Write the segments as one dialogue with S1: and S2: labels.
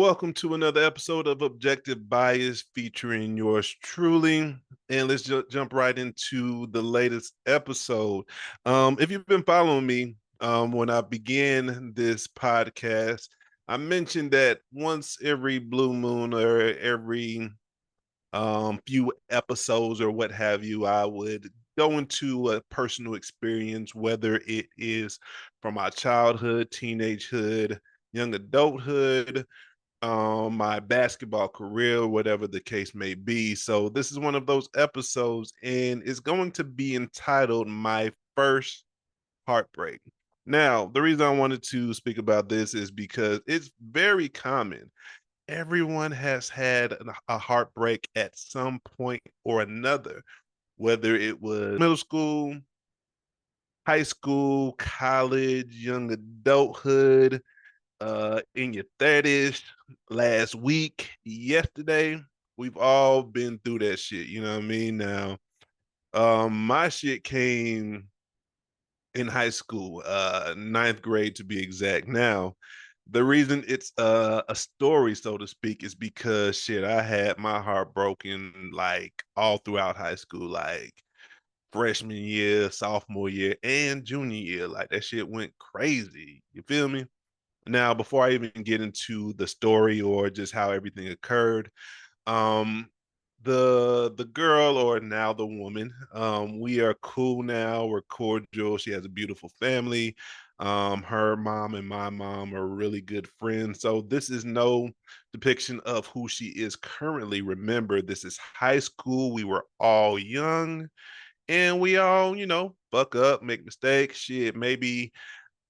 S1: welcome to another episode of Objective Bias featuring yours truly. And let's jump right into the latest episode. If you've been following me, when I began this podcast, I mentioned that once every blue moon or every few episodes or what have you, I would go into a personal experience, whether it is from my childhood, teenagehood, young adulthood, my basketball career, whatever the case may be. So this is one of those episodes, and it's going to be entitled My First Heartbreak. Now, the reason I wanted to speak about this is because it's very common. Everyone has had a heartbreak at some point or another, whether it was middle school, high school, college, young adulthood, in your 30s, last week, yesterday. We've all been through that shit, you know what I mean? Now, my shit came in high school, ninth grade to be exact. Now, the reason it's a story, so to speak, is because shit, I had my heart broken like all throughout high school, like freshman year, sophomore year, and junior year. Like that shit went crazy. You feel me? Now, before I even get into the story or just how everything occurred, um, the girl, or now the woman, we are cool now. We're cordial. She has a beautiful family. Her mom and my mom are really good friends. So this is no depiction of who she is currently. Remember, this is high school. We were all young and we all, fuck up, make mistakes. Shit, maybe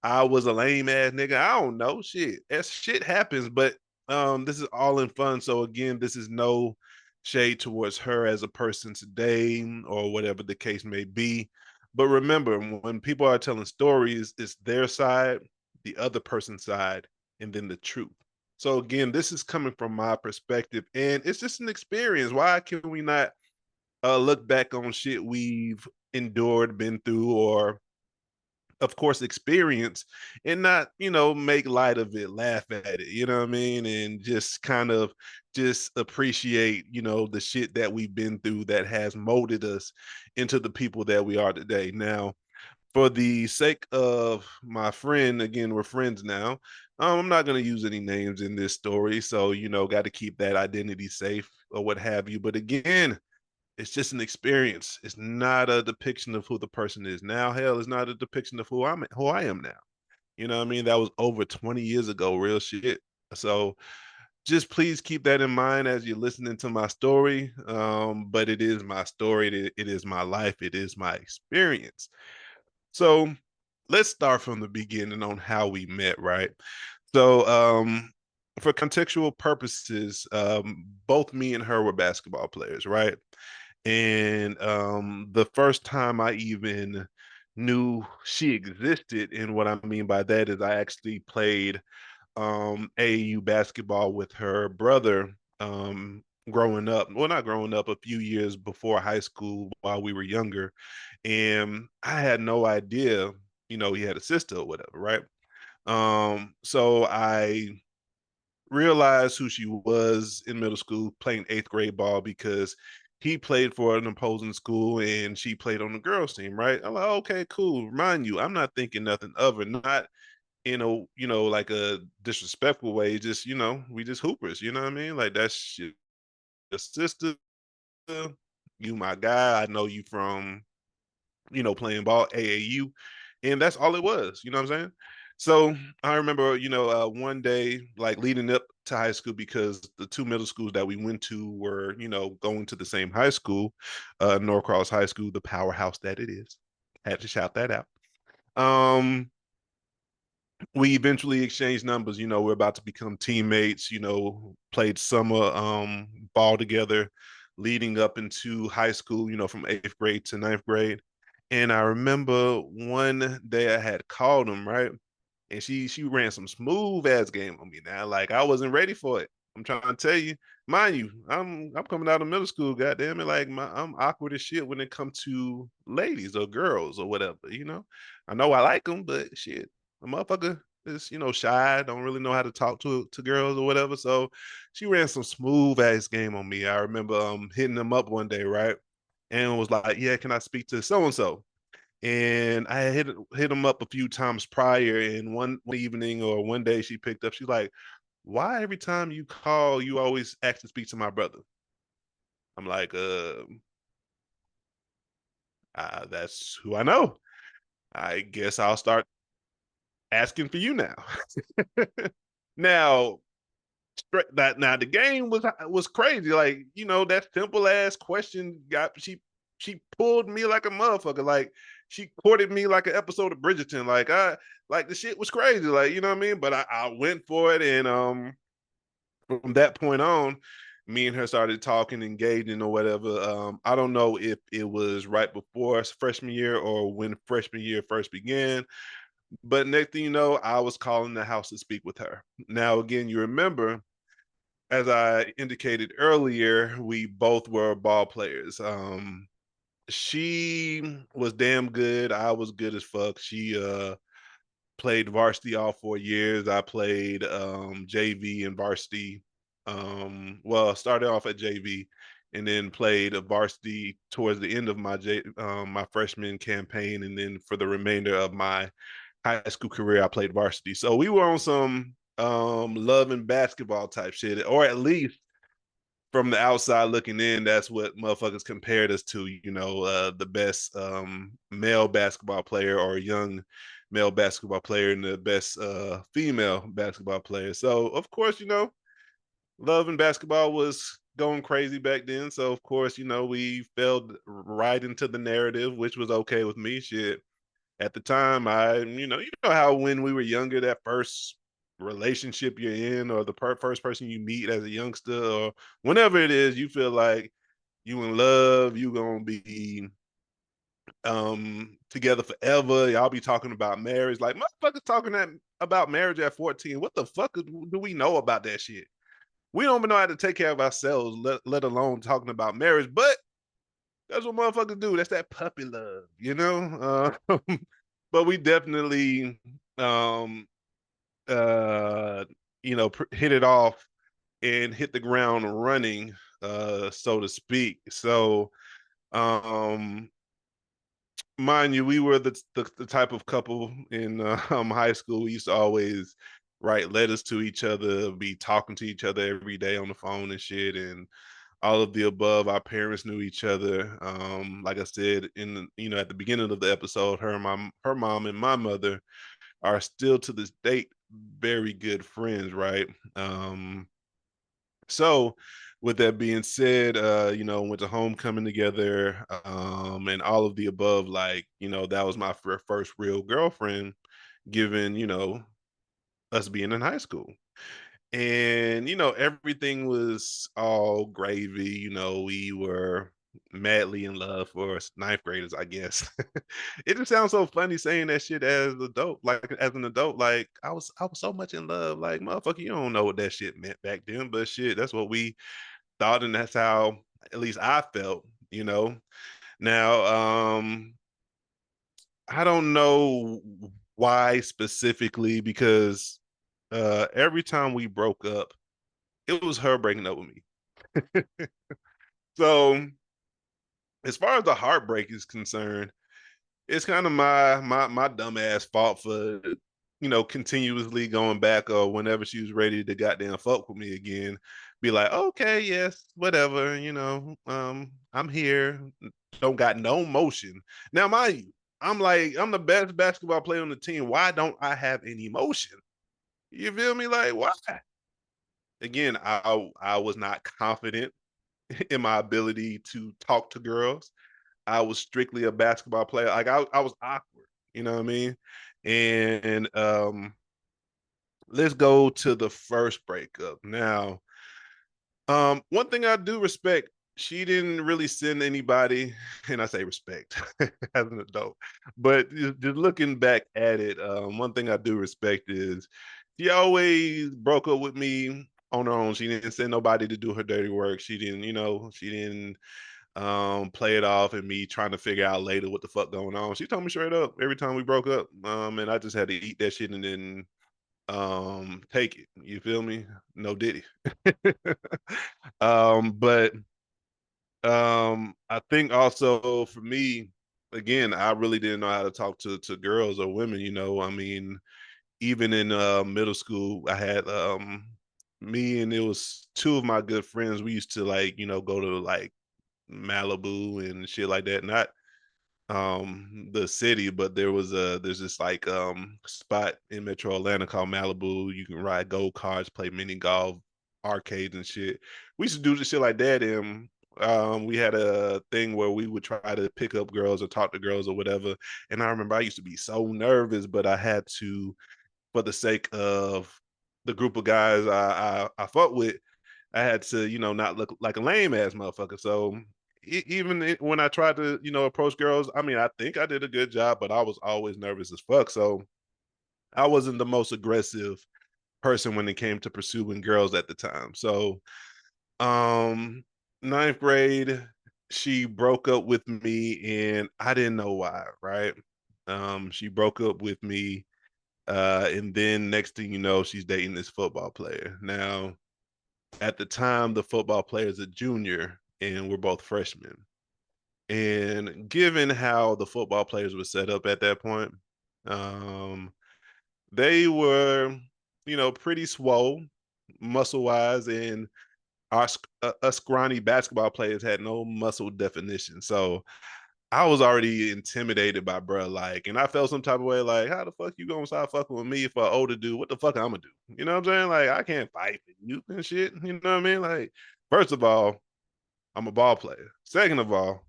S1: I was a lame ass nigga. I don't know. Shit. As shit happens, but this is all in fun. So again, this is no shade towards her as a person today or whatever the case may be. But remember, when people are telling stories, it's their side, the other person's side, and then the truth. So again, this is coming from my perspective, and it's just an experience. Why can we not look back on shit we've endured, been through, or of course experience, and not make light of it, laugh at it, you know what I mean, and just kind of just appreciate the shit that we've been through that has molded us into the people that we are today. Now, for the sake of my friend, again, we're friends now. I'm not going to use any names in this story, so got to keep that identity safe or what have you. But again, it's just an experience. It's not a depiction of who the person is now. Hell, it's not a depiction of who I am now. You know what I mean? That was over 20 years ago, real shit. So just please keep that in mind as you're listening to my story. But it is my story. It is my life. It is my experience. So let's start from the beginning on how we met, right? So for contextual purposes, both me and her were basketball players, right? And the first time I even knew she existed, and what I mean by that is I actually played AAU basketball with her brother growing up. Well, not growing up, a few years before high school while we were younger. And I had no idea, he had a sister or whatever, right? So I realized who she was in middle school playing eighth grade ball because he played for an opposing school and she played on the girls team, right? I'm like, okay, cool. Mind you, I'm not thinking nothing of her, not in a, like a disrespectful way. Just, we just hoopers, you know what I mean? Like that's your sister, you my guy. I know you from playing ball AAU, and that's all it was. You know what I'm saying? So I remember, one day, like leading up to high school, because the two middle schools that we went to were, going to the same high school, Norcross High School, the powerhouse that it is. Had to shout that out. Um, we eventually exchanged numbers. We're about to become teammates. Played summer ball together, leading up into high school. From eighth grade to ninth grade. And I remember one day I had called him, right, and she ran some smooth ass game on me. Now, like I wasn't ready for it. I'm trying to tell you, mind you, I'm coming out of middle school. Goddamn it, like I'm awkward as shit when it comes to ladies or girls or whatever. I know I like them, but shit, a motherfucker is, shy, don't really know how to talk to girls or whatever. So she ran some smooth ass game on me. I remember hitting them up one day, right? And was like, yeah, can I speak to so and so? And I had hit him up a few times prior, and one evening or one day she picked up. She's like, "Why every time you call, you always ask to speak to my brother?" I'm like, that's who I know. I guess I'll start asking for you now." Now, that now the game was crazy. Like, that simple ass question got she pulled me like a motherfucker. Like, she courted me like an episode of Bridgerton. Like the shit was crazy. Like, you know what I mean? But I went for it, and from that point on, me and her started talking, engaging or whatever. I don't know if it was right before freshman year or when freshman year first began, but next thing you know, I was calling the house to speak with her. Now, again, you remember, as I indicated earlier, we both were ball players. She was damn good. I was good as fuck. She played varsity all 4 years. I played JV and varsity. Well, started off at JV and then played a varsity towards the end of my freshman campaign, and then for the remainder of my high school career, I played varsity. So we were on some love and basketball type shit, or at least from the outside looking in, that's what motherfuckers compared us to, the best male basketball player or young male basketball player and the best female basketball player. So, of course, love and basketball was going crazy back then. So, of course, we fell right into the narrative, which was okay with me. Shit, at the time, you know how when we were younger, that first relationship you're in, or the first person you meet as a youngster, or whenever it is, you feel like you in love, you gonna be together forever. Y'all be talking about marriage, like motherfuckers talking about marriage at 14. What the fuck do we know about that shit? We don't even know how to take care of ourselves, let alone talking about marriage. But that's what motherfuckers do. That's that puppy love, you know. But we definitely, um, uh, hit it off and hit the ground running, so to speak. So, um, mind you, we were the type of couple in high school. We used to always write letters to each other, be talking to each other every day on the phone and shit, and all of the above. Our parents knew each other. Like I said at the beginning of the episode, her mom and my mother are still to this date very good friends, right? So with that being said, went to homecoming together, and all of the above, like, that was my first real girlfriend, given, us being in high school. And everything was all gravy. We were madly in love for ninth graders, I guess. It just sounds so funny saying that shit as an adult. Like, I was so much in love. Like, motherfucker, you don't know what that shit meant back then, but shit, that's what we thought, and that's how at least I felt. Now, I don't know why specifically, because every time we broke up, it was her breaking up with me. So, as far as the heartbreak is concerned, it's kind of my dumb ass fault for continuously going back, or whenever she was ready to goddamn fuck with me again, be like, okay, yes, whatever, I'm here, don't got no motion. Now, mind you, I'm the best basketball player on the team. Why don't I have any motion? You feel me? Like, why? Again, I was not confident in my ability to talk to girls. I was strictly a basketball player. Like, I was awkward, you know what I mean? And let's go to the first breakup. Now, one thing I do respect, she didn't really send anybody, and I say respect as an adult, but just looking back at it, one thing I do respect is she always broke up with me on her own. She didn't send nobody to do her dirty work. She didn't play it off and me trying to figure out later what the fuck going on. She told me straight up every time we broke up. And I just had to eat that shit and then take it. You feel me? No Diddy. But I think also for me, again, I really didn't know how to talk to girls or women, you know. I mean, even in middle school, I had me and it was two of my good friends. We used to like, you know, go to like Malibu and shit like that. Not the city, but there's this like spot in Metro Atlanta called Malibu. You can ride go-karts, play mini golf, arcades and shit. We used to do this shit like that, and we had a thing where we would try to pick up girls or talk to girls or whatever. And I remember I used to be so nervous, but I had to, for the sake of the group of guys I fought with, I had to, you know, not look like a lame ass motherfucker. So even when I tried to, you know, approach girls, I mean, I think I did a good job, but I was always nervous as fuck. So I wasn't the most aggressive person when it came to pursuing girls at the time. So, um, ninth grade, she broke up with me, and I didn't know why. Right? She broke up with me, and then next thing you know, she's dating this football player. Now, at the time, the football player is a junior, and we're both freshmen. And given how the football players were set up at that point, um, they were, you know, pretty swole, muscle wise, and us scrawny basketball players had no muscle definition. So I was already intimidated by bruh, like, and I felt some type of way, like, how the fuck you gonna start fucking with me for an older dude? What the fuck I'm gonna do? You know what I'm saying? Like, I can't fight with you and shit. You know what I mean? Like, first of all, I'm a ball player. Second of all,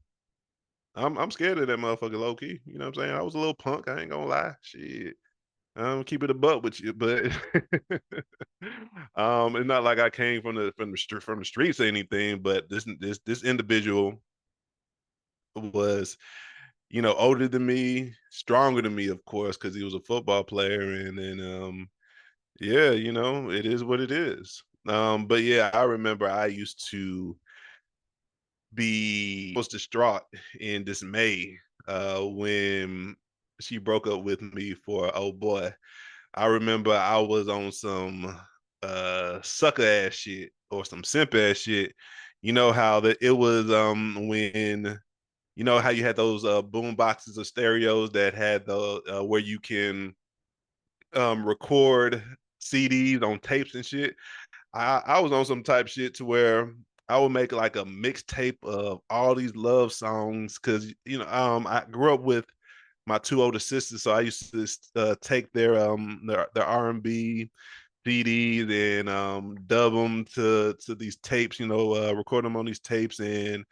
S1: I'm scared of that motherfucker low key. You know what I'm saying? I was a little punk. I ain't gonna lie. Shit. Keep it a buck with you, but it's not like I came from the streets or anything. But this individual was, you know, older than me, stronger than me, of course, because he was a football player, and then yeah, you know, it is what it is. But yeah, I remember I used to be was distraught and dismay when she broke up with me for oh boy. I remember I was on some sucker ass shit or some simp ass shit. You know how that it was when you know how you had those boom boxes or stereos that had the where you can record CDs on tapes and shit. I was on some type shit to where I would make like a mixtape of all these love songs because you know I grew up with my two older sisters, so I used to take their R&B CDs and dub them to these tapes, you know, record them on these tapes, and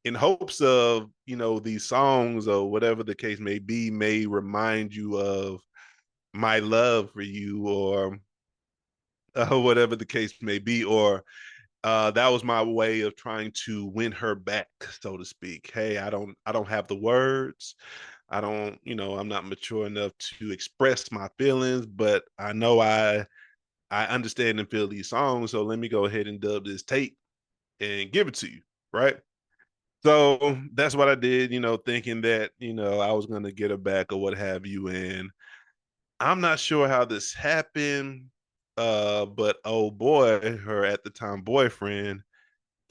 S1: in hopes of, you know, these songs or whatever the case may be may remind you of my love for you, or whatever the case may be, or that was my way of trying to win her back, so to speak. Hey, I don't have the words. I don't, you know, I'm not mature enough to express my feelings, but I know I understand and feel these songs. So let me go ahead and dub this tape and give it to you, right? So that's what I did, you know, thinking that, you know, I was gonna get her back or what have you. And I'm not sure how this happened. But oh boy, her at the time boyfriend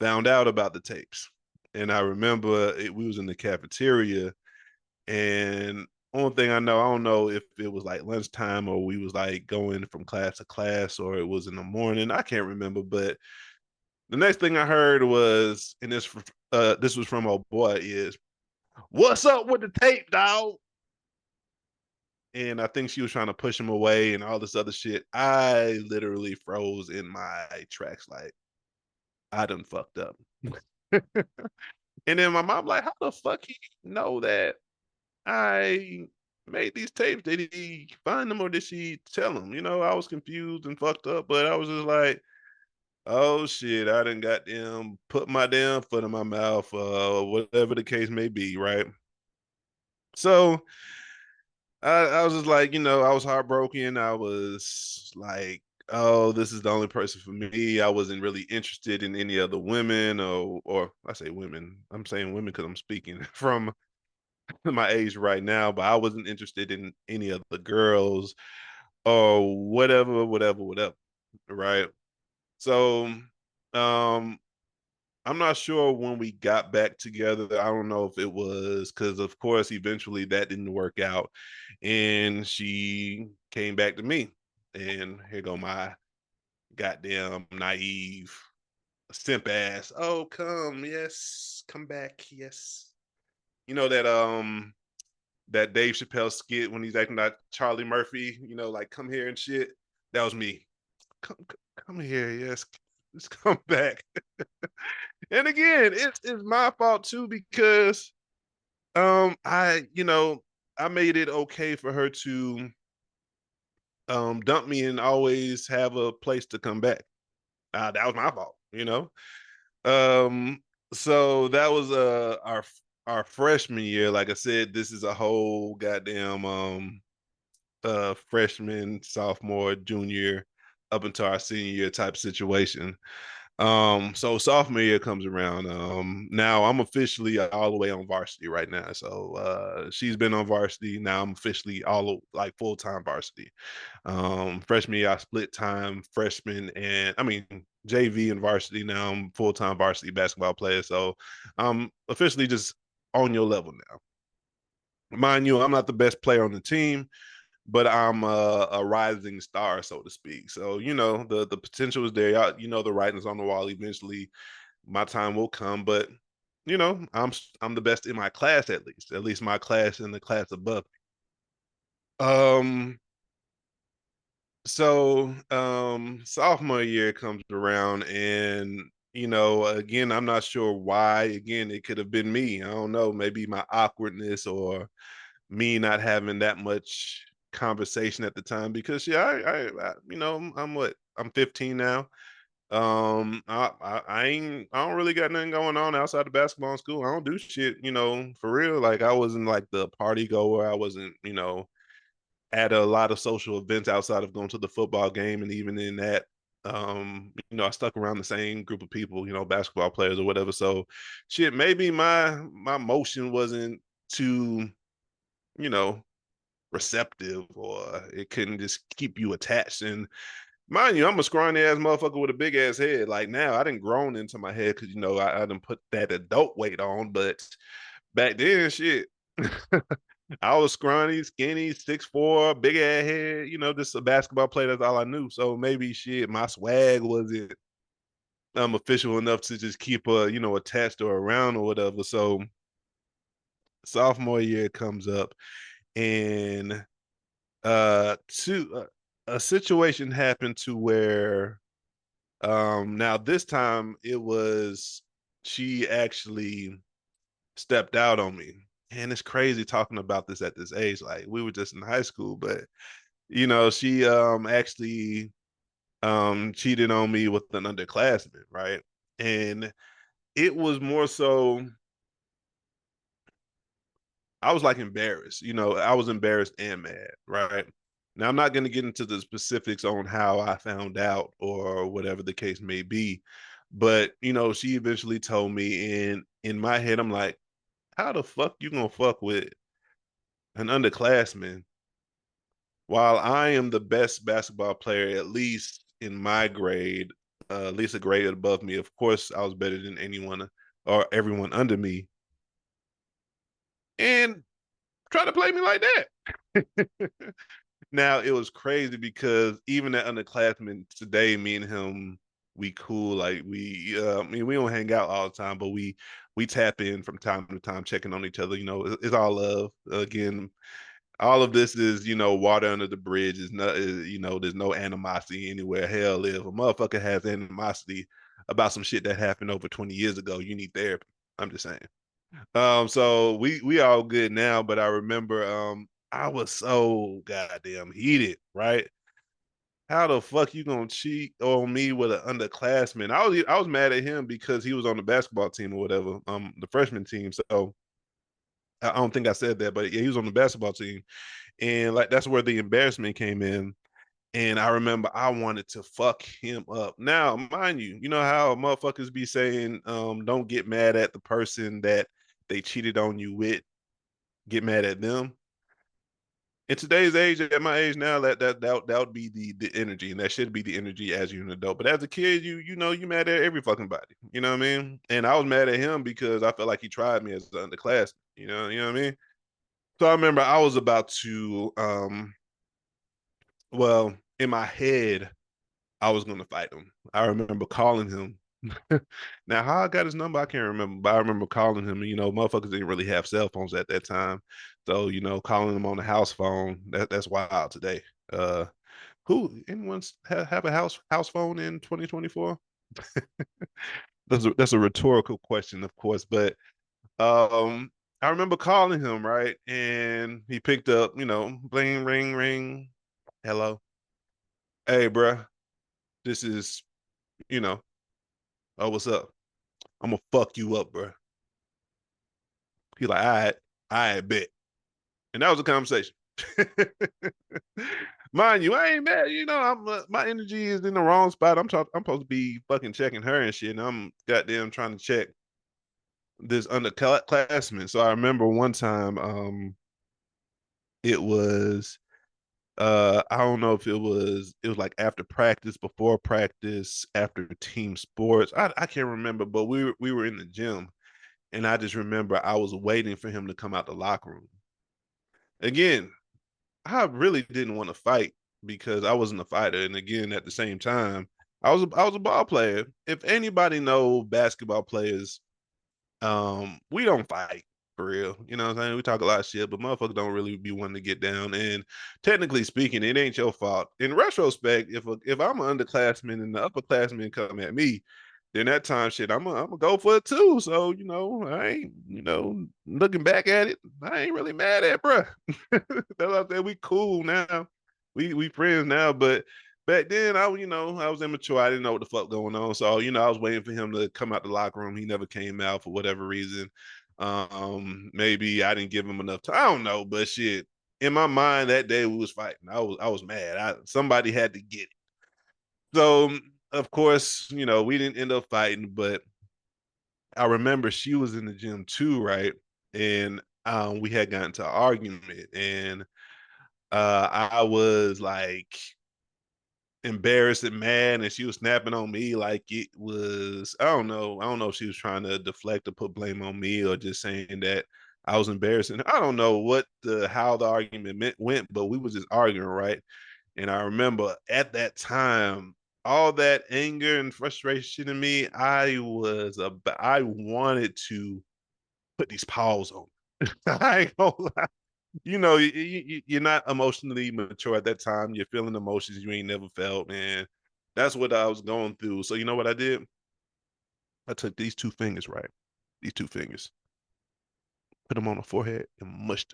S1: found out about the tapes. And I remember we was in the cafeteria, and only thing I don't know if it was like lunchtime or we was like going from class to class or it was in the morning. I can't remember, but the next thing I heard was, and this was from old boy, is what's up with the tape, dog? And I think she was trying to push him away and all this other shit. I literally froze in my tracks, like I done fucked up. And then my mom like, how the fuck he know that I made these tapes? Did he find them or did she tell him? You know, I was confused and fucked up, but I was just like, oh shit, I done got them put my damn foot in my mouth, whatever the case may be, right? So I was just like, you know, I was heartbroken. I was like, oh, this is the only person for me. I wasn't really interested in any other women, or I say women. I'm saying women because I'm speaking from my age right now, but I wasn't interested in any of the girls or whatever, whatever, whatever. Right. So, um, I'm not sure when we got back together. I don't know if it was because, of course, eventually that didn't work out, and she came back to me, and here go my goddamn naive simp ass. Oh, come, yes, come back, yes. You know that Dave Chappelle skit when he's acting like Charlie Murphy. Like come here and shit. That was me. Come here, yes. Just come back. And again, it's my fault too because I made it okay for her to dump me and always have a place to come back. That was my fault. Um so that was our freshman year. Like I said, this is a whole goddamn freshman, sophomore, junior, up until our senior year type situation. So sophomore year comes around. Now I'm officially all the way on varsity right now. So she's been on varsity. Now I'm officially all like full-time varsity. Freshman year I split time freshman and I mean JV and varsity. Now I'm full-time varsity basketball player. So I'm officially just on your level now. Mind you, I'm not the best player on the team, but I'm a rising star, so to speak. So the potential is there. The writing's on the wall. Eventually, my time will come. But I'm the best in my class at least my class and the class above. Um. So sophomore year comes around, and again, I'm not sure why. Again, it could have been me. I don't know. Maybe my awkwardness or me not having that much conversation at the time because yeah, I'm what I'm 15 now. I don't really got nothing going on outside of basketball in school. I don't do shit, for real. Like I wasn't like the party goer. I wasn't, at a lot of social events outside of going to the football game, and even in that, I stuck around the same group of people, basketball players or whatever. So, shit, maybe my motion wasn't too, you know, receptive, or it couldn't just keep you attached. And mind you, I'm a scrawny ass motherfucker with a big ass head. Like now, I didn't grown into my head because I didn't put that adult weight on. But back then, shit, I was scrawny, skinny, 6'4", big ass head. Just a basketball player. That's all I knew. So maybe shit, my swag wasn't official enough to just keep attached or around or whatever. So sophomore year comes up, and to a situation happened to where now this time it was she actually stepped out on me. And it's crazy talking about this at this age. Like we were just in high school, but she actually cheated on me with an underclassman, right? And it was more so I was like embarrassed. I was embarrassed and mad, right? Now I'm not going to get into the specifics on how I found out or whatever the case may be, but she eventually told me, and in my head I'm like, how the fuck you gonna fuck with an underclassman while I am the best basketball player, at least in my grade, at least a grade above me. Of course, I was better than anyone or everyone under me, and try to play me like that. Now it was crazy because even that underclassman today, me and him, we cool. Like I mean, we don't hang out all the time, but we tap in from time to time, checking on each other. It's all love. Again, all of this is water under the bridge. Is not there's no animosity anywhere. Hell, if a motherfucker has animosity about some shit that happened over 20 years ago, you need therapy. I'm just saying. So we all good now, but I remember I was so goddamn heated, right? How the fuck you gonna cheat on me with an underclassman? I was mad at him because he was on the basketball team or whatever, the freshman team. So I don't think I said that, but yeah, he was on the basketball team, and like that's where the embarrassment came in. And I remember I wanted to fuck him up. Now, mind you, you know how motherfuckers be saying, don't get mad at the person that they cheated on you with, get mad at them. in today's age, at my age now, that would be the energy, and that should be the energy as you're an adult. But as a kid, you mad at every fucking body. You know what I mean? And I was mad at him because I felt like he tried me as an underclassman. You know what I mean? So I remember I was about to well, in my head, I was gonna fight him. I remember calling him. Now, how I got his number, I can't remember, but I remember calling him. Motherfuckers didn't really have cell phones at that time, so calling him on the house phone, that's wild today. Uh, who anyone have a house phone in 2024? That's a rhetorical question, of course, but um, I remember calling him, right, and he picked up. Bling, ring, ring. Hello, hey, bruh, this is you know, oh, what's up? I'm gonna fuck you up, bruh. He like, I bet. And that was a conversation. Mind you, I ain't mad. My energy is in the wrong spot. I'm supposed to be fucking checking her and shit, and I'm goddamn trying to check this underclassman. So I remember one time, it was I don't know if it was like after practice, before practice, after team sports. I can't remember, but we were in the gym, and I just remember I was waiting for him to come out the locker room. Again, I really didn't want to fight because I wasn't a fighter, and again, at the same time, I was a ball player. If anybody know basketball players, we don't fight for real. You know what I'm saying? We talk a lot of shit, but motherfuckers don't really be wanting to get down. And technically speaking, it ain't your fault. In retrospect, if I'm an underclassman and the upperclassmen come at me, then that time shit, I'm gonna go for it too. So, I ain't, looking back at it, I ain't really mad at bruh. That's out there. We cool now. We friends now, but back then I was immature. I didn't know what the fuck going on. So, I was waiting for him to come out the locker room. He never came out for whatever reason. Maybe I didn't give him enough time. I don't know, but shit. In my mind that day we was fighting. I was mad. Somebody had to get it. So of course, we didn't end up fighting, but I remember she was in the gym too, right? And we had gotten to an argument, and I was like embarrassed and mad, and she was snapping on me like it was, I don't know if she was trying to deflect or put blame on me, or just saying that I was embarrassing. I don't know how the argument went, but we was just arguing, right? And I remember at that time, all that anger and frustration in me, I wanted to put these paws on. I ain't gonna lie. You're not emotionally mature at that time. You're feeling emotions you ain't never felt, man. That's what I was going through. So you know what I did? I took these two fingers, right? These two fingers, put them on the forehead and mushed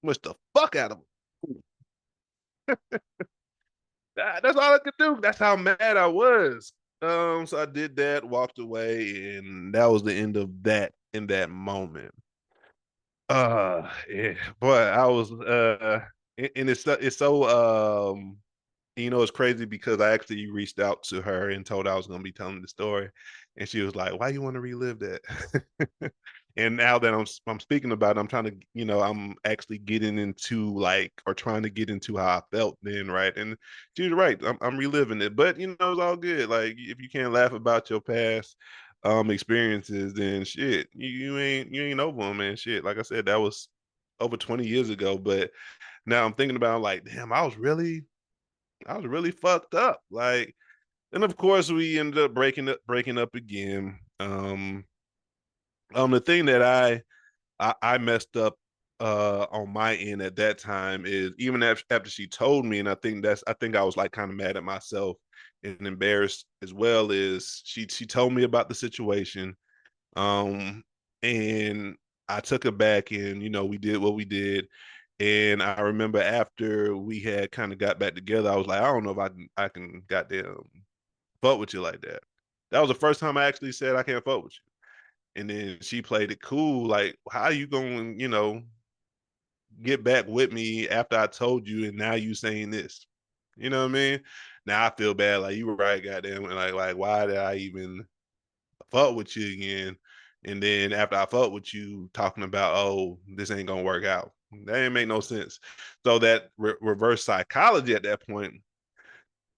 S1: the fuck out of them. That's all I could do. That's how mad I was. So I did that, walked away, and that was the end of that in that moment. Yeah, boy, I was and it's crazy because I actually reached out to her and told her I was going to be telling the story, and she was like, "Why you want to relive that?" And now that I'm speaking about it, I'm trying to, I'm actually getting into like, or trying to get into how I felt then, right? And she was right. I'm reliving it, but it's all good. Like if you can't laugh about your past experiences, then shit, you ain't over them, man. Shit, like I said, that was over 20 years ago, but now I'm thinking about like, damn, I was really fucked up. Like, and of course we ended up breaking up again. The thing that I messed up on my end at that time is even after she told me, and I think I was like kind of mad at myself and embarrassed as well, is she told me about the situation. Um, and I took her back, and we did what we did. And I remember after we had kind of got back together, I was like, I don't know if I can goddamn fuck with you like that. That was the first time I actually said I can't fuck with you. And then she played it cool, like, how are you going, get back with me after I told you, and now you saying this? You know what I mean? Now I feel bad, like you were right, goddamn, like why did I even fuck with you again? And then after I fuck with you, talking about, oh, this ain't gonna work out. That ain't make no sense. So that reverse psychology at that point,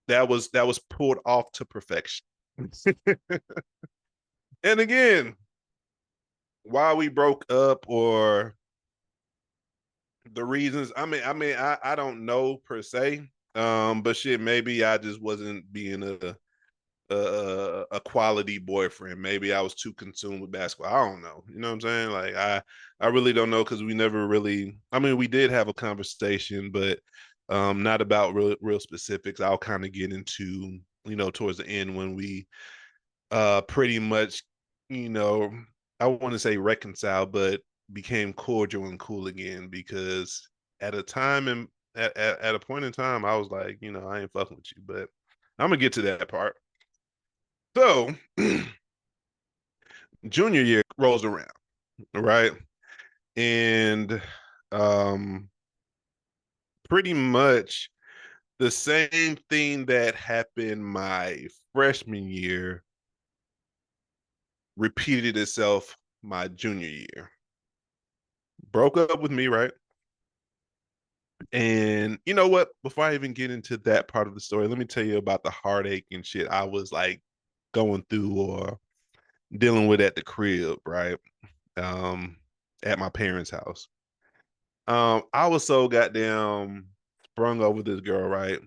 S1: that was pulled off to perfection. And again, why we broke up or the reasons, I don't know per se. But shit, maybe I just wasn't being a quality boyfriend. Maybe I was too consumed with basketball. I don't know. You know what I'm saying? Like I really don't know because we never really. I mean, we did have a conversation, but not about real specifics. I'll kind of get into towards the end when we pretty much you know I want to say reconcile, but became cordial and cool again because at a time and at a point in time I was like, I ain't fucking with you, but I'm gonna get to that part. So junior year rolls around, right? And um pretty much the same thing that happened my freshman year repeated itself my junior year. Broke up with me, right? And you know what? Before I even get into that part of the story, let me tell you about the heartache and shit I was like going through or dealing with at the crib, right? Um, at my parents' house. I was so goddamn sprung over this girl, right?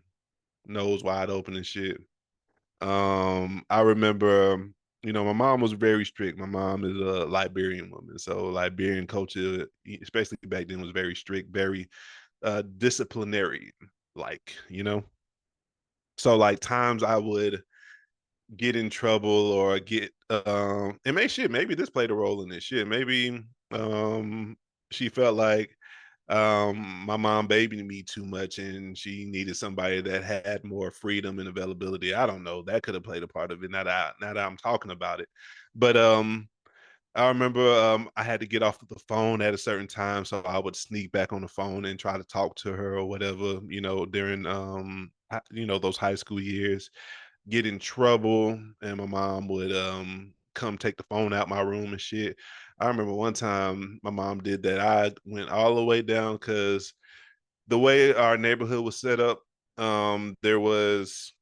S1: Nose wide open and shit. I remember, my mom was very strict. My mom is a Liberian woman, so Liberian culture, especially back then, was very strict, very disciplinary, like. So like times I would get in trouble or get and maybe this played a role in this shit. Maybe um she felt like my mom babied me too much and she needed somebody that had more freedom and availability. I don't know. That could have played a part of it. Now that I'm talking about it. But I remember I had to get off of the phone at a certain time, so I would sneak back on the phone and try to talk to her or whatever, during those high school years, get in trouble, and my mom would come take the phone out my room and shit. I remember one time my mom did that. I went all the way down because the way our neighborhood was set up, there was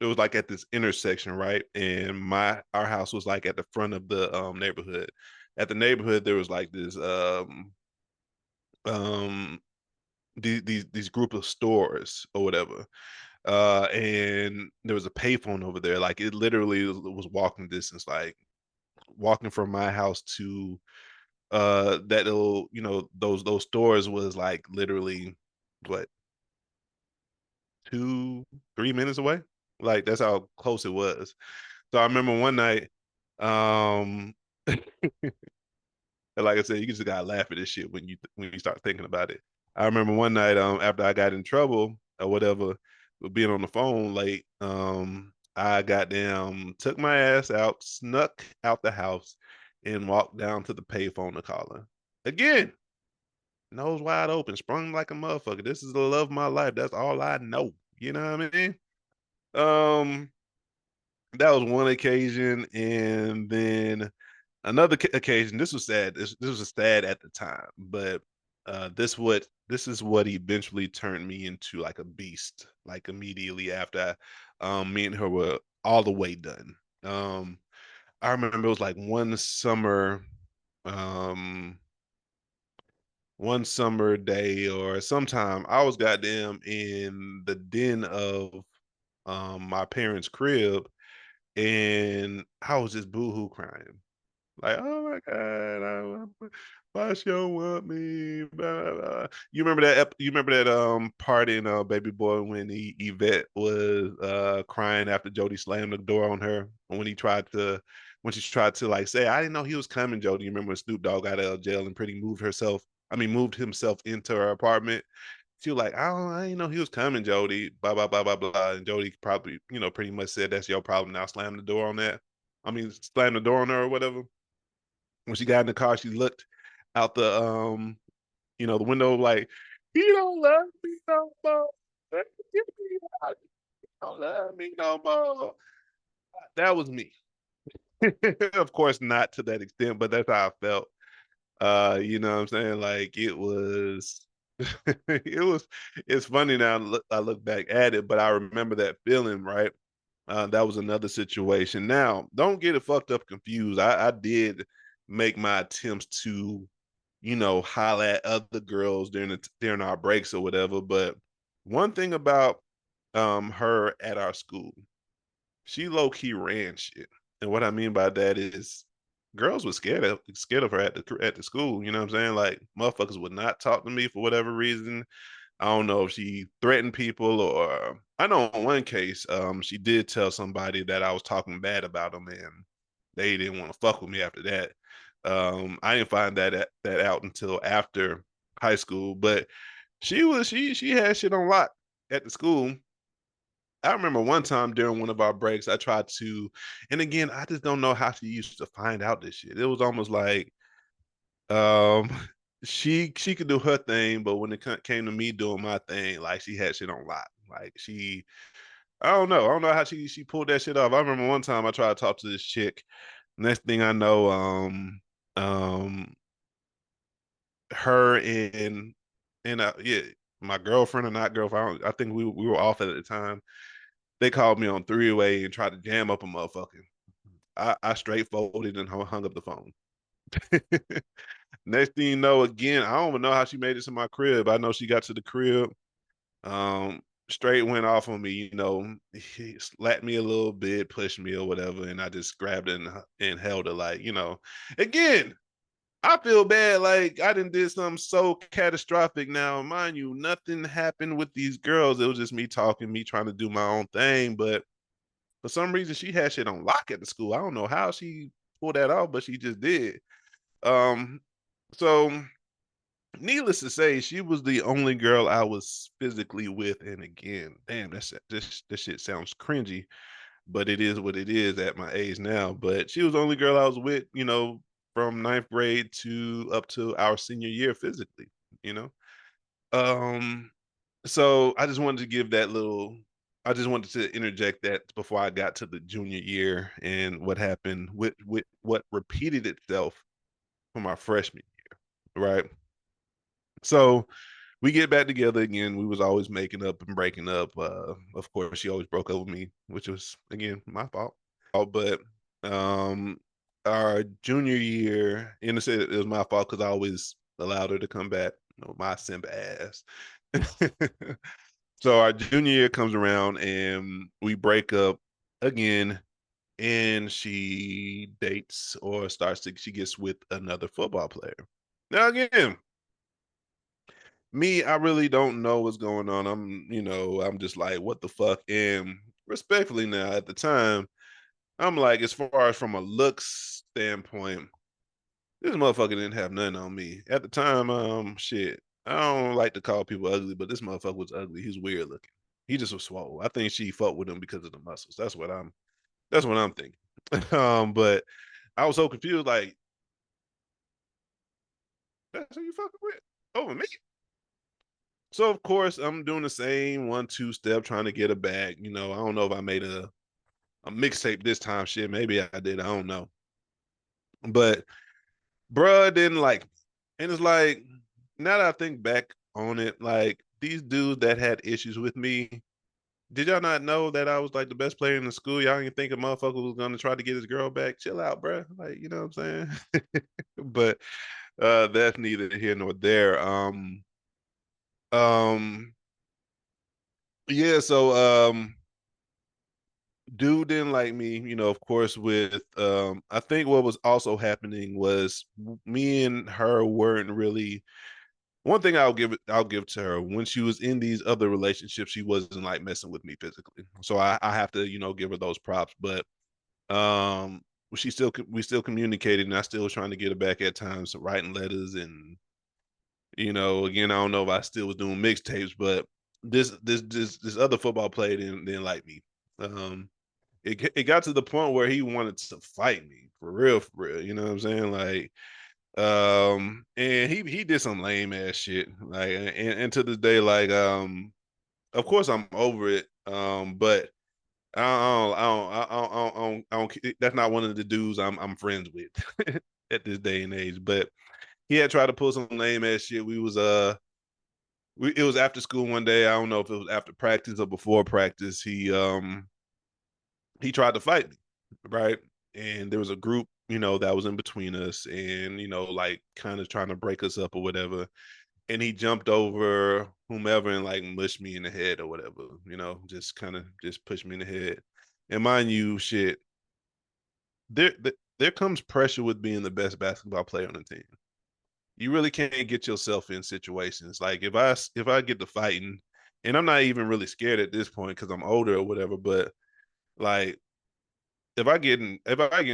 S1: it was like at this intersection, right? And our house was like at the front of the neighborhood. At the neighborhood, there was like this um these group of stores or whatever. And there was a payphone over there. Like it literally was walking distance, like walking from my house to that little, those stores was like literally what 2 3 minutes away. Like that's how close it was. So I remember one night, um, like I said, you just gotta laugh at this shit when you start thinking about it. I remember one night, after I got in trouble or whatever, with being on the phone late, I got down, took my ass out, snuck out the house, and walked down to the payphone to call her. Again, nose wide open, sprung like a motherfucker. This is the love of my life. That's all I know. You know what I mean? Um, that was one occasion, and then another occasion. This was sad. This was sad at the time, but this is what eventually turned me into like a beast. Like immediately after, me and her were all the way done. Um, I remember it was like um, one summer day or sometime. I was goddamn in the den of my parents' crib, and I was just boohoo crying. Like, oh my God, why she don't want me? Blah, blah, blah. You remember that part in Baby Boy when Yvette was crying after Jody slammed the door on her when she tried to like say, I didn't know he was coming, Jody. You remember when Snoop Dogg got out of jail and pretty moved himself into her apartment. She was like, I didn't know he was coming, Jody. Blah blah blah blah blah. And Jody probably, pretty much said that's your problem now. Slam the door on that. Slam the door on her or whatever. When she got in the car, she looked out the window like, he don't love me no more. He don't love me no more. That was me. Of course, not to that extent, but that's how I felt. You know what I'm saying? Like it was it was it's funny now I look back at it, but I remember that feeling, right? That was another situation. Now, don't get it fucked up confused. I did make my attempts to, holler at other girls during our breaks or whatever. But one thing about her at our school, she low key ran shit. And what I mean by that is girls were scared of her at the school. You know what I'm saying? Like motherfuckers would not talk to me for whatever reason. I don't know if she threatened people or I know in one case, she did tell somebody that I was talking bad about them and they didn't want to fuck with me after that. I didn't find that out until after high school, but she had shit on lock at the school. I remember one time during one of our breaks, I tried to, and again, I just don't know how she used to find out this shit. It was almost like um, she could do her thing, but when it came to me doing my thing, like she had shit on lock. Like I don't know how she pulled that shit off. I remember one time I tried to talk to this chick. Next thing I know, um, her and yeah, my girlfriend or not girlfriend, I think we were off at the time. They called me on three-way and tried to jam up a motherfucker. I straight folded and hung up the phone. Next thing you know, again, I don't even know how she made it to my crib. I know she got to the crib, um, straight went off on me, he slapped me a little bit, pushed me or whatever, and I just grabbed it and held her like, again, I feel bad like I didn't did something so catastrophic. Now, mind you, nothing happened with these girls. It was just me talking, me trying to do my own thing, but for some reason she had shit on lock at the school. I don't know how she pulled that off, but she just did. Um, so needless to say, she was the only girl I was physically with. And again, damn, this shit sounds cringy, but it is what it is at my age now. But she was the only girl I was with, from ninth grade to up to our senior year physically, you know. Um, so I just wanted to interject that before I got to the junior year and what happened with what repeated itself for my freshman year, right? So we get back together again. We was always making up and breaking up. Of course, she always broke up with me, which was again my fault. But um, our junior year, and it was my fault because I always allowed her to come back. My simp ass. So our junior year comes around and we break up again, and she dates or she gets with another football player. Now again, me, I really don't know what's going on. I'm just like, what the fuck? And respectfully now, at the time, I'm like, as far as from a looks standpoint, this motherfucker didn't have nothing on me. At the time, shit. I don't like to call people ugly, but this motherfucker was ugly. He's weird looking. He just was swole. I think she fucked with him because of the muscles. That's what I'm thinking. But I was so confused, like, that's who you fucking with? Over me? So of course I'm doing the same 1-2 step trying to get a bag. I don't know if I made a mixtape this time. Shit, maybe I did. I don't know. But bruh didn't like me. And it's like now that I think back on it, like these dudes that had issues with me, did y'all not know that I was like the best player in the school? Y'all didn't think a motherfucker was gonna try to get his girl back. Chill out, bruh. Like, you know what I'm saying? But that's neither here nor there. Um, yeah, so dude didn't like me, of course, with I think what was also happening was me and her weren't really one thing I'll give to her when she was in these other relationships, she wasn't like messing with me physically. So I have to, give her those props. But um we still communicated and I still was trying to get her back at times, writing letters and again, I don't know if I still was doing mixtapes, but this other football player didn't like me. Um it got to the point where he wanted to fight me for real. You know what I'm saying? Like, and he did some lame ass shit. Like, and to this day, like, of course I'm over it. But I don't, that's not one of the dudes I'm friends with at this day and age. But he had tried to pull some lame ass shit. It was after school one day. I don't know if it was after practice or before practice. He tried to fight me, right? And there was a group, that was in between us, and like kind of trying to break us up or whatever. And he jumped over whomever and like mushed me in the head or whatever, just kind of just pushed me in the head. And mind you, shit, there there comes pressure with being the best basketball player on the team. You really can't get yourself in situations like if I get to fighting, and I'm not even really scared at this point because I'm older or whatever, but like if I get in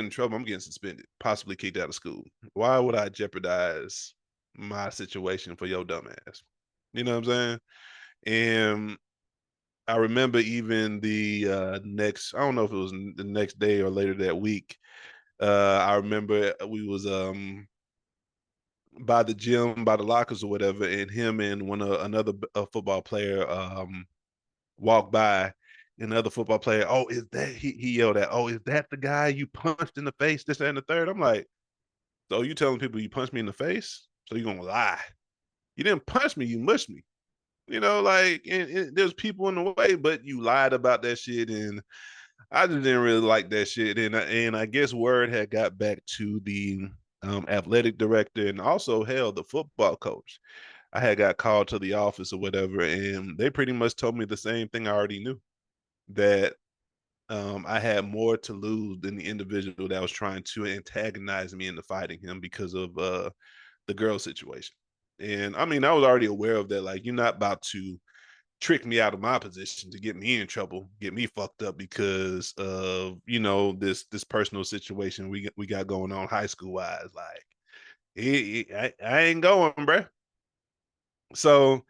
S1: trouble, I'm getting suspended, possibly kicked out of school. Why would I jeopardize my situation for your dumb ass? You know what I'm saying? And I remember even the next, I don't know if it was the next day or later that week. I remember we was by the gym, by the lockers or whatever, and him and another football player walked by. And the other football player, oh, is that he yelled at, oh, is that the guy you punched in the face, this and the third? I'm like, so you telling people you punched me in the face? So you gonna lie? You didn't punch me, you mushed me. Like, and there's people in the way, but you lied about that shit, and I just didn't really like that shit. And I guess word had got back to the athletic director and also hell the football coach. I had got called to the office or whatever, and they pretty much told me the same thing I already knew, that I had more to lose than the individual that was trying to antagonize me into fighting him because of the girl situation. And I mean, I was already aware of that. Like, you're not about to trick me out of my position to get me in trouble, get me fucked up because of this personal situation we got going on high school wise. Like, I ain't going, bro. So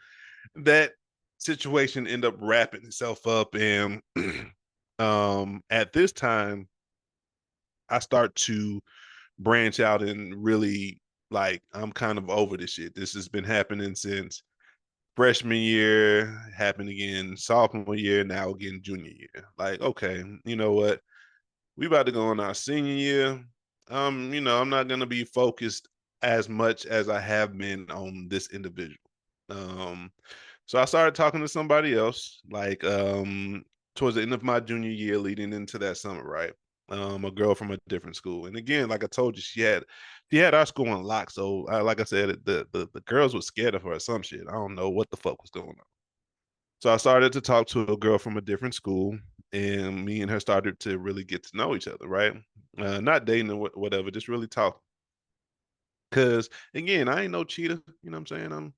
S1: that situation ended up wrapping itself up, and at this time, I start to branch out and really like I'm kind of over this shit. This has been happening since freshman year, happened again sophomore year, now again junior year. Like, okay, you know what? We about to go on our senior year. I'm not gonna be focused as much as I have been on this individual. Um, so I started talking to somebody else, like towards the end of my junior year, leading into that summer, right? A girl from a different school, and again, like I told you, she had our school on lock. So, like I said, the girls were scared of her or some shit. I don't know what the fuck was going on. So I started to talk to a girl from a different school, and me and her started to really get to know each other, right? Not dating or whatever, just really talk. Cause again, I ain't no cheater. You know what I'm saying? I'm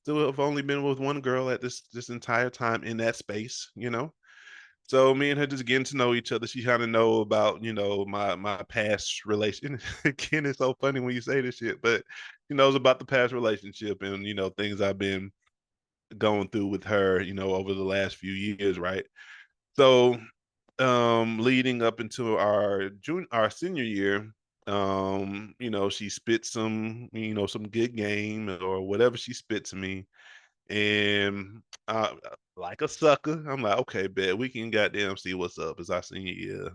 S1: still have only been with one girl at this entire time in that space. So me and her just getting to know each other. She kind of know about my past relation. Again, it's so funny when you say this shit, but she knows about the past relationship and things I've been going through with her, over the last few years, right? So, leading up into our senior year, she spit some good game or whatever she spit to me, and like a sucker, I'm like, okay, bet we can goddamn see what's up. It's our senior year,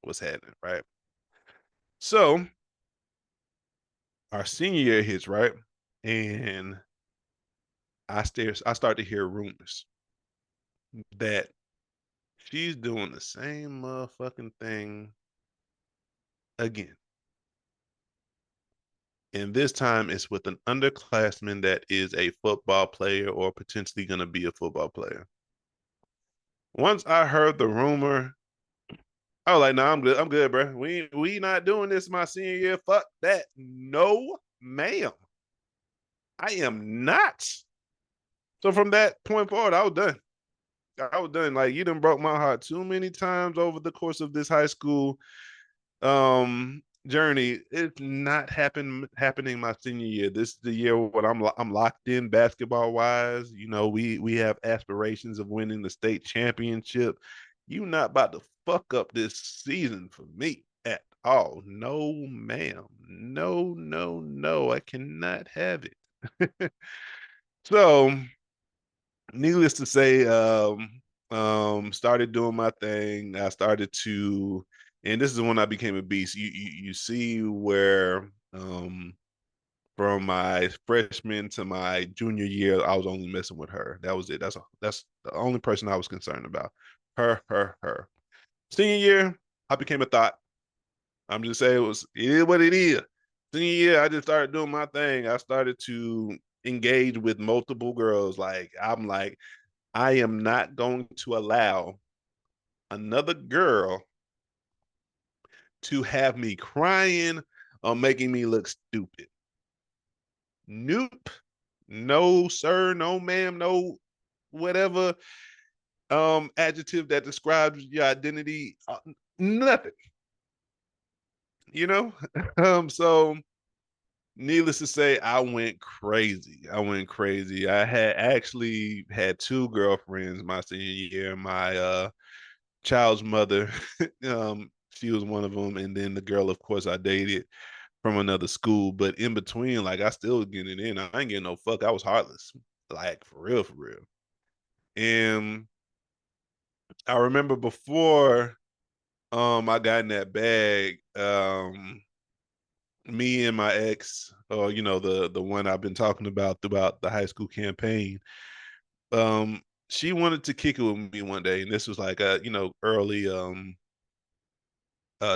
S1: what's happening, right? So our senior year hits, right, and I start to hear rumors that she's doing the same motherfucking thing again. And this time it's with an underclassman that is a football player or potentially going to be a football player. Once I heard the rumor, I was like, "No, nah, I'm good. I'm good, bro. We not doing this my senior year. Fuck that. No, ma'am. I am not." So from that point forward, I was done. I was done. Like, you done broke my heart too many times over the course of this high school journey. It's not happening my senior year. This is the year when I'm locked in basketball wise. We have aspirations of winning the state championship. You not about to fuck up this season for me at all. No, ma'am. No, no, no. I cannot have it. So needless to say, started doing my thing. I started to, and this is when I became a beast. You see where from my freshman to my junior year, I was only messing with her. That was it. That's the only person I was concerned about. Her. Senior year, I became a thought. I'm just saying it is what it is. Senior year, I just started doing my thing. I started to engage with multiple girls. Like I'm like, I am not going to allow another girl to have me crying or making me look stupid. Nope. No, sir, no, ma'am, no, whatever adjective that describes your identity. Nothing, you know? So needless to say, I went crazy. I went crazy. I had actually had two girlfriends my senior year. My child's mother, she was one of them, and then the girl, of course, I dated from another school. But in between, like I still was getting it in. I ain't getting no fuck. I was heartless, like for real, for real. And I remember before I got in that bag, me and my ex, or the one I've been talking about throughout the high school campaign, she wanted to kick it with me one day, and this was like early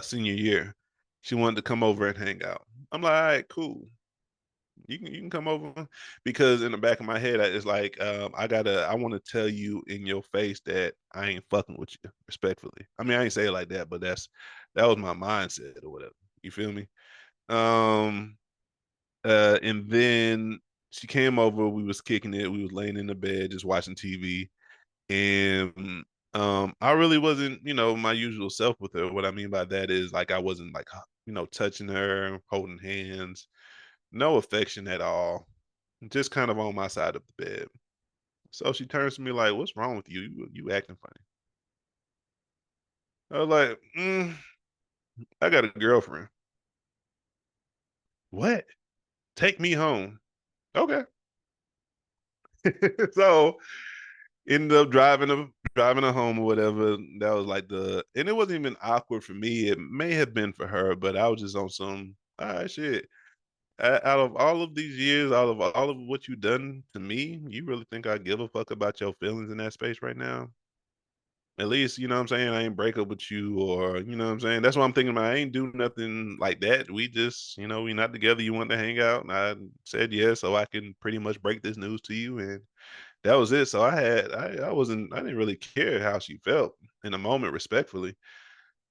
S1: senior year. She wanted to come over and hang out. I'm like, all right, cool. You can come over, because in the back of my head it's like I want to tell you in your face that I ain't fucking with you, respectfully. I mean, I ain't say it like that, but that was my mindset or whatever. You feel me? um and then she came over, we was kicking it, we was laying in the bed just watching TV. And I really wasn't my usual self with her. What I mean by that is, like, I wasn't like touching her, holding hands, no affection at all, just kind of on my side of the bed. So she turns to me like, "What's wrong with you? You acting funny?" I was like, "I got a girlfriend." What? Take me home. Okay. So ended up driving her home or whatever. That was like and it wasn't even awkward for me. It may have been for her, but I was just on some, all right, shit. Out of all of these years, out of all of what you've done to me, you really think I give a fuck about your feelings in that space right now? At least, you know what I'm saying? I ain't break up with you, or, you know what I'm saying? That's what I'm thinking about. I ain't do nothing like that. We just, we not together. You want to hang out. And I said yes, so I can pretty much break this news to you. And that was it. So I didn't really care how she felt in the moment, respectfully.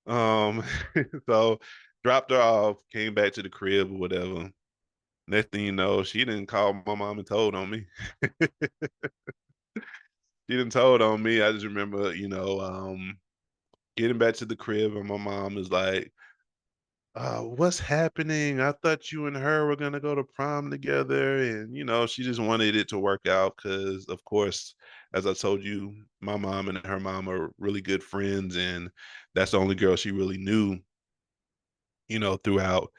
S1: Um, so dropped her off, came back to the crib or whatever. Next thing you know, she didn't call my mom and told on me. She didn't told on me. I just remember, getting back to the crib, and my mom is like, what's happening? I thought you and her were gonna go to prom together. And, she just wanted it to work out because, of course, as I told you, my mom and her mom are really good friends, and that's the only girl she really knew, throughout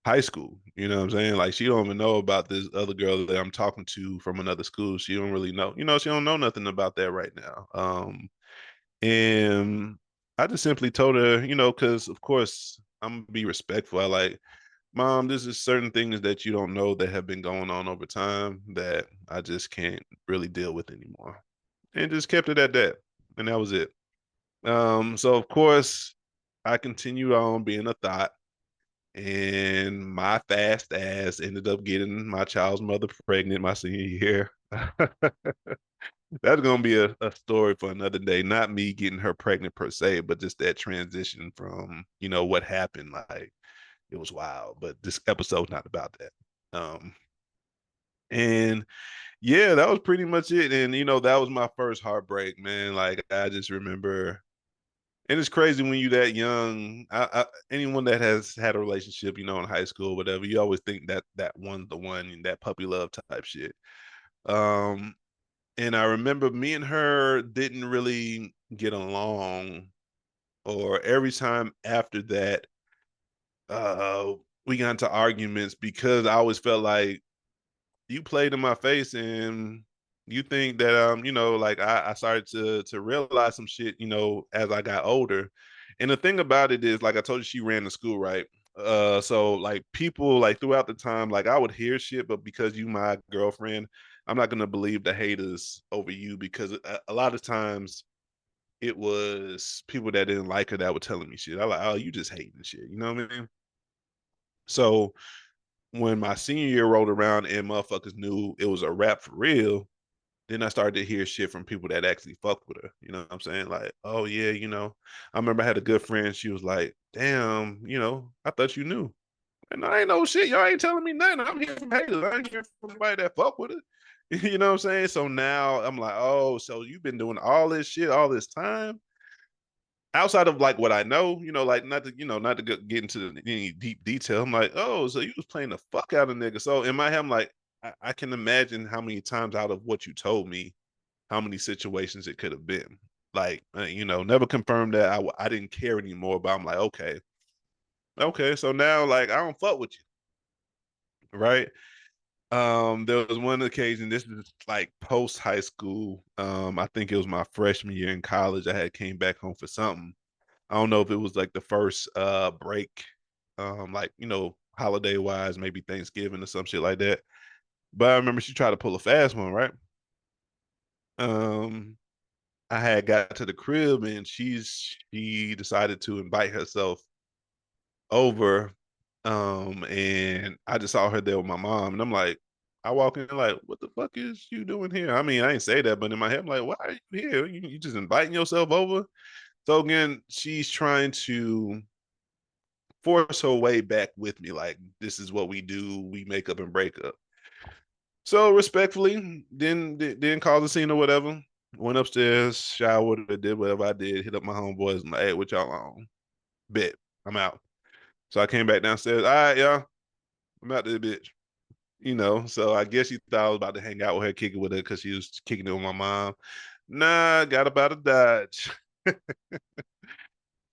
S1: high school. You know what I'm saying? Like, she don't even know about this other girl that I'm talking to from another school. She don't really know, she don't know nothing about that right now. And I just simply told her, because of course I'm gonna be respectful. I like, Mom, this is certain things that you don't know that have been going on over time that I just can't really deal with anymore. And just kept it at that. And that was it. So of course I continued on being a thought, and my fast ass ended up getting my child's mother pregnant my senior year. That's gonna be a story for another day. Not me getting her pregnant per se, but just that transition from, what happened. Like, it was wild. But this episode's not about that. And yeah, that was pretty much it. And that was my first heartbreak, man. Like, I just remember, and it's crazy when you that young. Anyone that has had a relationship, in high school, whatever, you always think that one's the one, that puppy love type shit. Um, and I remember me and her didn't really get along, or every time after that, uh, we got into arguments because I always felt like you played in my face, and you think that like I started to realize some shit, as I got older. And the thing about it is, like I told you, she ran the school, right? So like people like throughout the time, like I would hear shit, but because you my girlfriend, I'm not gonna believe the haters over you because a lot of times it was people that didn't like her that were telling me shit. I like, oh, you just hating shit. You know what I mean? So when my senior year rolled around and motherfuckers knew it was a rap for real, then I started to hear shit from people that actually fucked with her. You know what I'm saying? Like, oh yeah, I remember I had a good friend. She was like, damn, I thought you knew. And I ain't no shit. Y'all ain't telling me nothing. I'm here from haters. I ain't here from somebody that fuck with it. You know what I'm saying? So now I'm like, oh, so you've been doing all this shit all this time outside of like what I know, like not to get into any deep detail. I'm like, oh, so you was playing the fuck out of nigga. So in my head, I'm like, I can imagine how many times out of what you told me, how many situations it could have been. Like, never confirmed that I didn't care anymore. But I'm like, okay. So now, like, I don't fuck with you, right? There was one occasion. This is like post high school. I think it was my freshman year in college. I had came back home for something. I don't know if it was like the first break, like holiday wise, maybe Thanksgiving or some shit like that. But I remember she tried to pull a fast one, right? Um, I had got to the crib and she decided to invite herself over. And I just saw her there with my mom, and I'm like, I walk in like, what the fuck is you doing here? I mean, I ain't say that, but in my head, I'm like, why are you here? You just inviting yourself over? So again, she's trying to force her way back with me. Like, this is what we do. We make up and break up. So respectfully, didn't cause a scene or whatever. Went upstairs, showered, did whatever I did, hit up my homeboys and like, hey, what y'all on? Bet. I'm out. So I came back downstairs. All right, y'all. I'm out this bitch. So I guess she thought I was about to hang out with her, kick it with her because she was kicking it with my mom. Nah, got about a Dodge.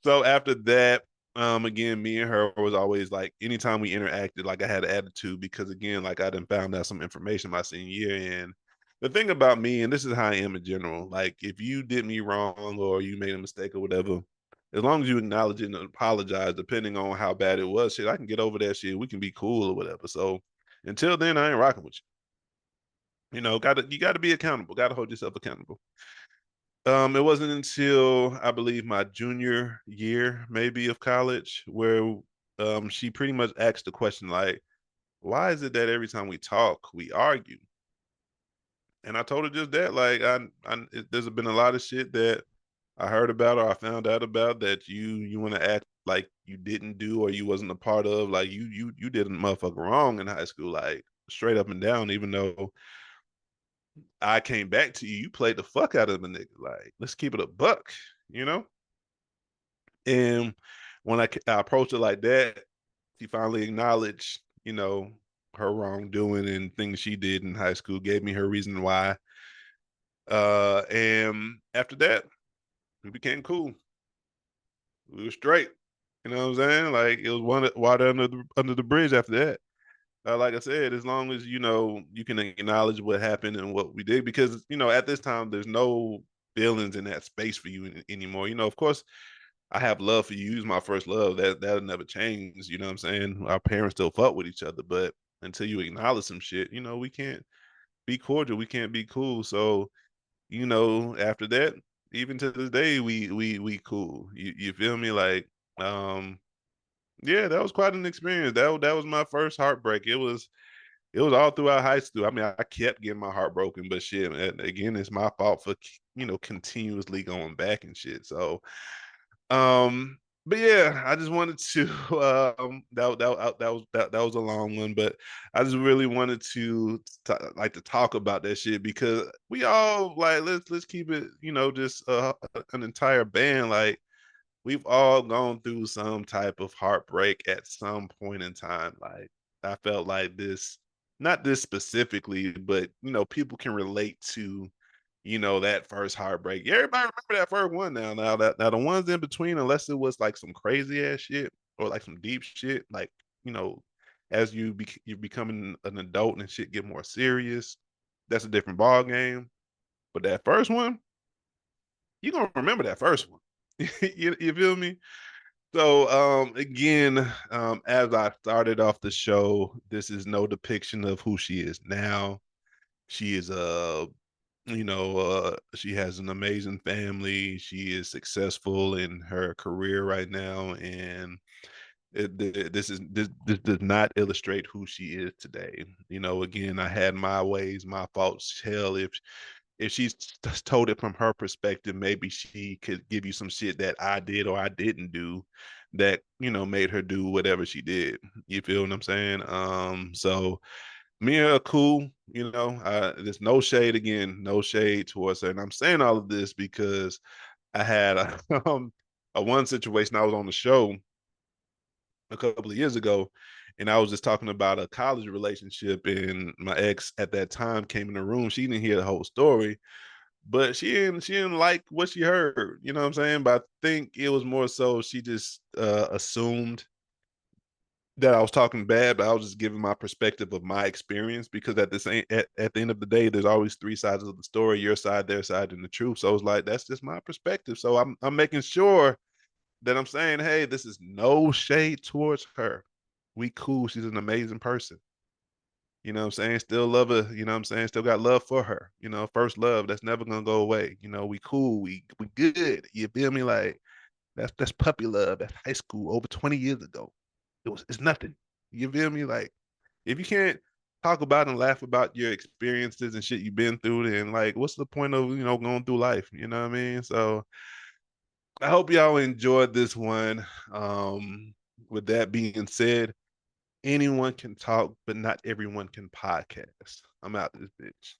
S1: So after that, again, me and her was always like, anytime we interacted, like I had an attitude because again, like I didn't found out some information my senior year. And the thing about me, and this is how I am in general, like if you did me wrong or you made a mistake or whatever, as long as you acknowledge it and apologize, depending on how bad it was, shit, I can get over that shit. We can be cool or whatever. So until then, I ain't rocking with you. You gotta be accountable, gotta hold yourself accountable. It wasn't until I believe my junior year, maybe of college, where she pretty much asked the question like, "Why is it that every time we talk, we argue?" And I told her just that, like, there's been a lot of shit that I heard about or I found out about that you want to act like you didn't do or you wasn't a part of, like you did a motherfucker wrong in high school, like straight up and down, even though I came back to you, you played the fuck out of the nigga. Like, let's keep it a buck, you know? And when I approached her like that, she finally acknowledged, her wrongdoing and things she did in high school, gave me her reason why. And after that, we became cool. We were straight. You know what I'm saying? Like it was one water under the bridge after that. Like I said, as long as you can acknowledge what happened and what we did, because at this time there's no feelings in that space for you anymore. Of course, I have love for you. You's my first love. That'll never change. You know what I'm saying? Our parents still fuck with each other, but until you acknowledge some shit, we can't be cordial. We can't be cool. So after that, even to this day, we cool. You feel me? Like, yeah, that was quite an experience. That was my first heartbreak. It was all throughout high school. I mean, I kept getting my heart broken, but shit, man, again, it's my fault for continuously going back and shit. So, um, but yeah, I just wanted to that was a long one, but I just really wanted to talk about that shit because we all like let's keep it just an entire band like we've all gone through some type of heartbreak at some point in time. Like I felt like this, not this specifically, but people can relate to, that first heartbreak. Yeah, everybody remember that first one now. Now the ones in between, unless it was like some crazy ass shit or like some deep shit, like, as you're becoming an adult and shit get more serious, that's a different ball game. But that first one, you're gonna remember that first one. You feel me? So again, as I started off the show, this is no depiction of who she is now. She is she has an amazing family. She is successful in her career right now, and this does not illustrate who she is today. Again, I had my ways, my faults. Hell, if she's told it from her perspective, maybe she could give you some shit that I did or I didn't do that, made her do whatever she did. You feel what I'm saying? So me and her cool, there's no shade, again, no shade towards her. And I'm saying all of this because I had a one situation. I was on the show a couple of years ago, and I was just talking about a college relationship, and my ex at that time came in the room. She didn't hear the whole story, but she didn't like what she heard. You know what I'm saying? But I think it was more so she just assumed that I was talking bad, but I was just giving my perspective of my experience, because at the end of the day, there's always three sides of the story: your side, their side, and the truth. So I was like, that's just my perspective. So I'm making sure that I'm saying, hey, this is no shade towards her. We cool. She's an amazing person. You know what I'm saying? Still love her. You know what I'm saying? Still got love for her. First love, that's never gonna go away. We cool. We good. You feel me? Like that's puppy love. That's high school over 20 years ago. It's nothing. You feel me? Like, if you can't talk about and laugh about your experiences and shit you've been through, then like what's the point of going through life? You know what I mean? So I hope y'all enjoyed this one. With that being said, anyone can talk, but not everyone can podcast. I'm out this bitch.